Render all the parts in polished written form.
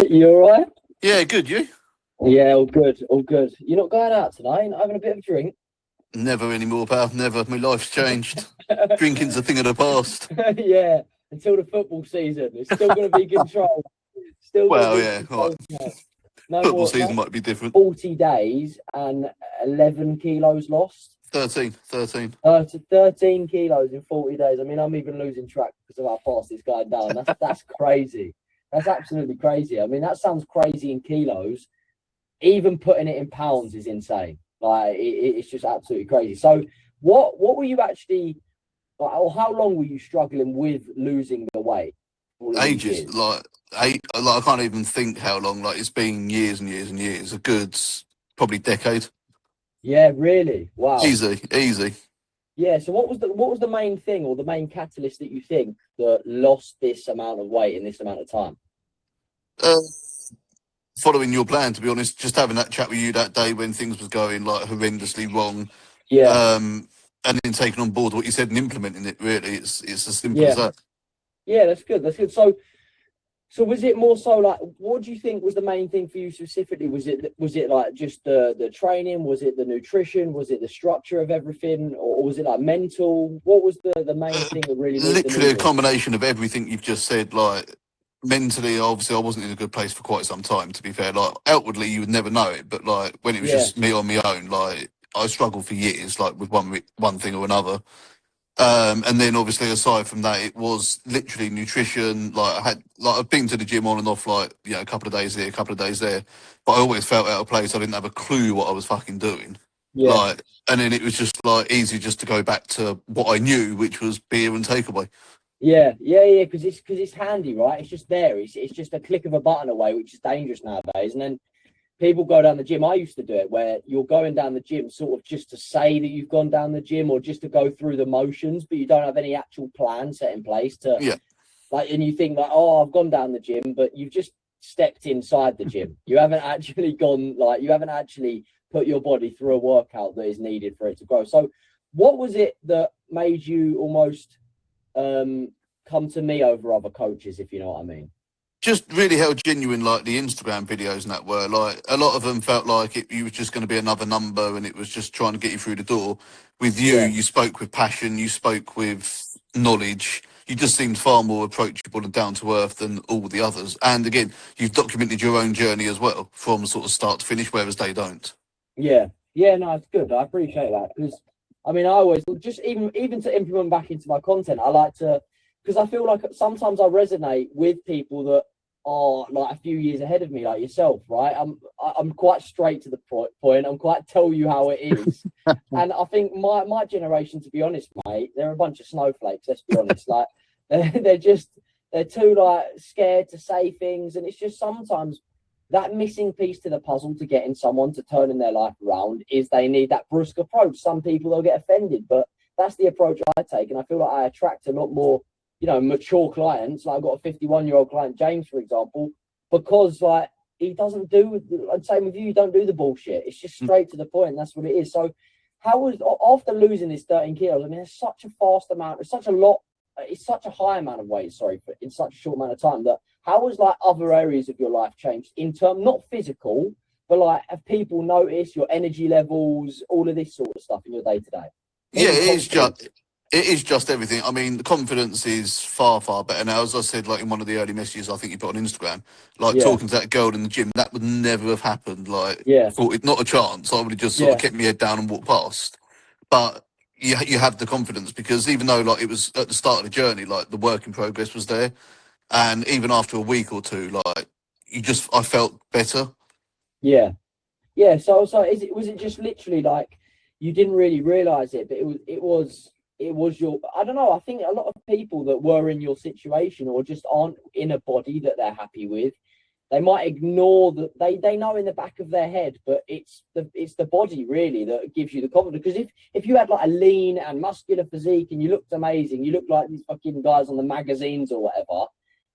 You all right? Yeah, good. You? Yeah, all good, all good. You're not going out tonight? Not having a bit of a drink? Never anymore, pal. Never. My life's changed. Drinking's a thing of the past. Yeah, until the football season. It's still going to be controlled. Still going to Well, be yeah. Right. controlled. Mate. No Football more, season no might be different. 40 days and 11 kilos lost. 13. 13 kilos in 40 days. I mean, I'm even losing track because of how fast it's going down. That's crazy. That's absolutely crazy. I mean, that sounds crazy in kilos. Even putting it in pounds is insane. Like it's just absolutely crazy. So what were you actually like, or how long were you struggling with losing the weight? All of these Ages. years? I can't even think how long. Like, it's been years and years and years. A good, probably decade. Yeah, really? Wow. Easy. Yeah, so what was the main thing or the main catalyst that you think that lost this amount of weight in this amount of time? Uh, Following your plan, to be honest, just having that chat with you that day when things was going like horrendously wrong, Yeah, and then taking on board what you said and implementing it. Really, it's as simple as yeah, that. yeah, that's good. That's good. So was it more so like what do you think was the main thing for you specifically? Was it like just the training? Was it the nutrition? Was it the structure of everything? Or was it like mental? What was the main thing that really moved the Literally a needle? combination of everything you've just said. Like, mentally, obviously, I wasn't in a good place for quite some time. To be fair, like outwardly, you would never know it, but like when it was Yeah, just me on my own, like I struggled for years, like with one thing or another. And then obviously, aside from that, it was literally nutrition. I've been to the gym on and off, like, a couple of days here, a couple of days there, but I always felt out of place. I didn't have a clue what I was fucking doing. yeah. Like, and then it was just like easy just to go back to what I knew, which was beer and takeaway. Yeah. Because it's handy, right? It's just there. It's just a click of a button away, which is dangerous nowadays. And then people go down the gym. I used to do it where you're going down the gym sort of just to say that you've gone down the gym or just to go through the motions, but you don't have any actual plan set in place to Yeah, like, and you think like, oh, I've gone down the gym, but you've just stepped inside the gym. You haven't actually you haven't actually put your body through a workout that is needed for it to grow. So what was it that made you almost come to me over other coaches, if you know what I mean? just really how genuine like the Instagram videos and that were. Like, a lot of them felt like you was just going to be another number, and it was just trying to get you through the door. With you, Yeah. you spoke with passion, you spoke with knowledge. You just seemed far more approachable and down to earth than all the others. And again, you've documented your own journey as well, from sort of start to finish, whereas they don't. Yeah, no, it's good. I appreciate that because I mean, I always just even to implement back into my content, I like to because I feel like sometimes I resonate with people that are like a few years ahead of me, like yourself, right? I'm quite straight to the point. I'm quite tell you how it is, and I think my generation, to be honest, mate, they're a bunch of snowflakes. Let's be honest, like they're too like scared to say things, and it's just sometimes that missing piece to the puzzle to getting someone to turn in their life around is they need that brusque approach. Some people they'll get offended, but that's the approach I take, and I feel like I attract a lot more, mature clients. Like I've got a 51-year-old client, James, for example, because like he doesn't do. I'd say with you, you don't do the bullshit. It's just straight to the point. And that's what it is. So, how was after losing this 13 kilos? I mean, it's such a fast amount. It's such a lot. It's such a high amount of weight. Sorry, for in such a short amount of time that how has like other areas of your life changed in term not physical, but like have people noticed your energy levels, all of this sort of stuff in your day to day? Yeah, it is just everything. I mean, the confidence is far, far better now. As I said, like in one of the early messages I think you put on Instagram, like Yeah, talking to that girl in the gym, that would never have happened. Like, yeah, thought it not a chance. I would have just sort of yeah, kept my head down and walked past. But you have the confidence because even though like it was at the start of the journey, like the work in progress was there, and even after a week or two, like I felt better. yeah, yeah. So was it just literally like you didn't really realize it, but it was your I don't know. I think a lot of people that were in your situation or just aren't in a body that they're happy with, they might ignore that they know in the back of their head, but it's the body really that gives you the confidence. Because if you had like a lean and muscular physique and you looked amazing, you looked like these fucking guys on the magazines or whatever,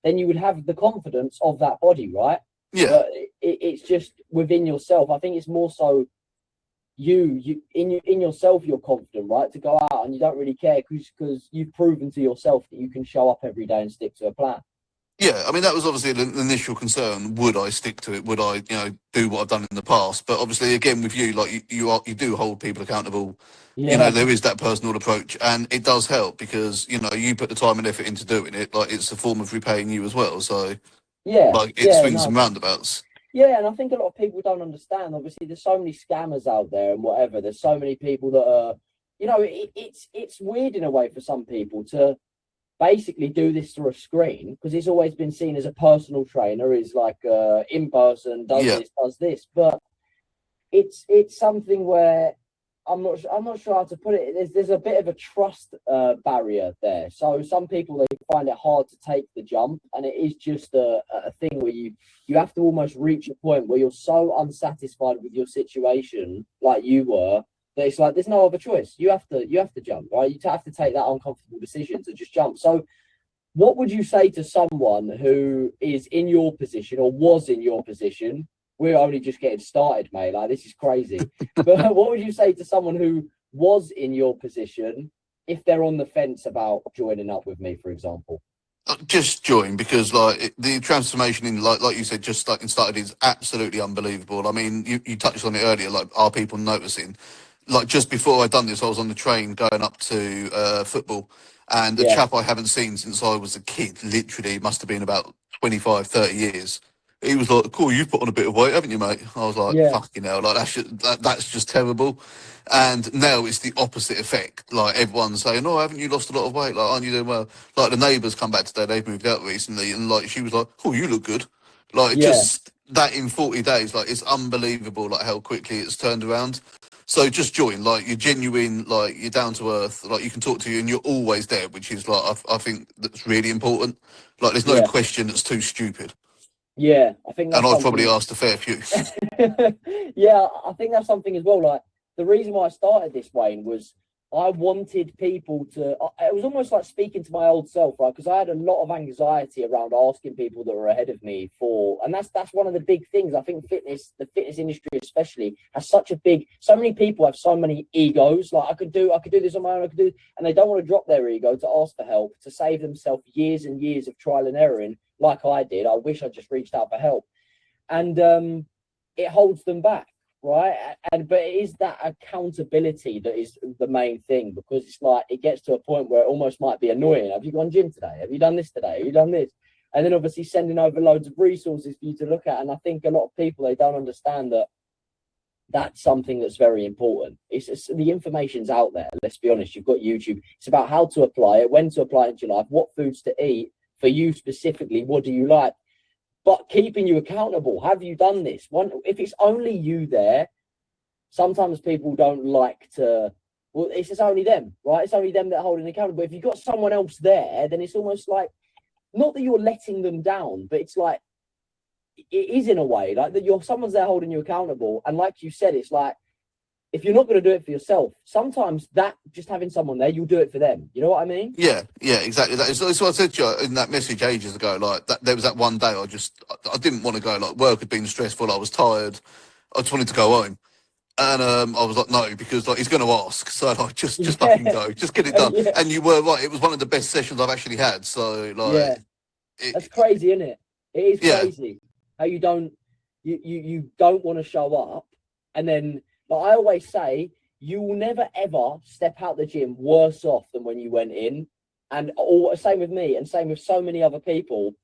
then you would have the confidence of that body, right? Yeah. But it's just within yourself. I think it's more so in yourself you're confident, right, to go out and you don't really care because you've proven to yourself that you can show up every day and stick to a plan. Yeah, I mean that was obviously the initial concern. Would I stick to it? Would I, do what I've done in the past? But obviously, again, with you, like you do hold people accountable. Yeah, There is that personal approach, and it does help because you put the time and effort into doing it. Like it's a form of repaying you as well. So yeah, like it yeah. swings No, and roundabouts. yeah, and I think a lot of people don't understand. Obviously, there's so many scammers out there and whatever. There's so many people that are, it's weird in a way for some people to basically do this through a screen because it's always been seen as a personal trainer is like in person, Yeah, does this, but it's something where I'm not sure how to put it. There's a bit of a trust barrier there. So some people they find it hard to take the jump, and it is just a thing where you have to almost reach a point where you're so unsatisfied with your situation, like you were, that it's like there's no other choice. You have to jump, right? You have to take that uncomfortable decision to just jump. So what would you say to someone who is in your position or was in your position? We're only just getting started, mate. Like this is crazy. But what would you say to someone who was in your position if they're on the fence about joining up with me, for example? just join because the transformation in like you said, just like started is absolutely unbelievable. I mean, you touched on it earlier. Like, are people noticing? Like just before I'd done this, I was on the train going up to football, and a Yeah, chap I haven't seen since I was a kid, literally must have been about 25, 30 years. He was like, "Cool, you've put on a bit of weight, haven't you, mate?" I was like, yeah, "Fucking hell!" Like that's just terrible. And now it's the opposite effect. Like everyone's saying, "Oh, haven't you lost a lot of weight? Like, aren't you doing well?" Like the neighbours come back today; they've moved out recently, and like she was like, "Oh, you look good." Like yeah, just that in 40 days, like it's unbelievable, like how quickly it's turned around. So just join, like you're genuine, like you're down to earth, like you can talk to you, and you're always there, which is like I think that's really important. Like there's no yeah, question that's too stupid, yeah. I think and that's I've probably something. asked a fair few. Yeah, I think that's something as well. Like the reason why I started this, Wayne, was I wanted people to. It was almost like speaking to my old self, right? Because I had a lot of anxiety around asking people that were ahead of me for, and that's one of the big things. I think the fitness industry especially has such a big. So many people have so many egos. Like I could do this on my own. I could do, and they don't want to drop their ego to ask for help to save themselves years and years of trial and error. Like I did, I wish I just reached out for help, and it holds them back, right? And but it is that accountability that is the main thing because it's like it gets to a point where it almost might be annoying. Have you gone gym today? Have you done this today? Have you done this? And then obviously sending over loads of resources for you to look at. And I think a lot of people they don't understand that that's something that's very important. It's the information's out there. Let's be honest. You've got YouTube. It's about how to apply it, when to apply it into your life, what foods to eat for you specifically. What do you like? But keeping you accountable. Have you done this? One, if it's only you there, sometimes people don't like to. Well, it's just only them, right? It's only them that are holding accountable. If you've got someone else there, then it's almost like not that you're letting them down, but it's like it is in a way like that. You're someone's there holding you accountable, and like you said, it's like if you're not going to do it for yourself, sometimes that just having someone there, you'll do it for them. You know what I mean? Yeah, yeah, exactly. That's what I said to you in that message ages ago. Like that, there was that one day I didn't want to go. Like work had been stressful. I was tired. I just wanted to go home. And I was like, no, because like he's going to ask, so like just fucking Yeah, go, just get it done. yeah, And you were right; it was one of the best sessions I've actually had. So yeah. like, That's it, crazy, isn't it? It is yeah, crazy how you don't want to show up, and then like I always say, you will never ever step out the gym worse off than when you went in, and all same with me, and same with so many other people.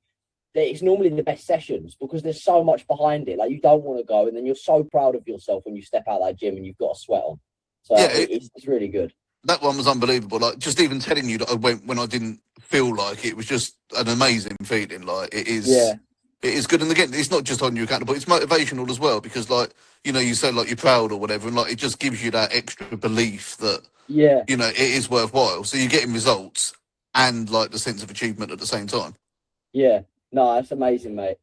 That it's normally the best sessions because there's so much behind it. Like you don't want to go, and then you're so proud of yourself when you step out that gym and you've got a sweat on. So yeah. it's really good. That one was unbelievable. Like just even telling you that I went when I didn't feel like it was just an amazing feeling. Like Yeah, it is good. And again, it's not just on you accountable; it's motivational as well because like you say like you're proud or whatever, and like it just gives you that extra belief that yeah, it is worthwhile. So you're getting results and like the sense of achievement at the same time. yeah. No, that's amazing, mate.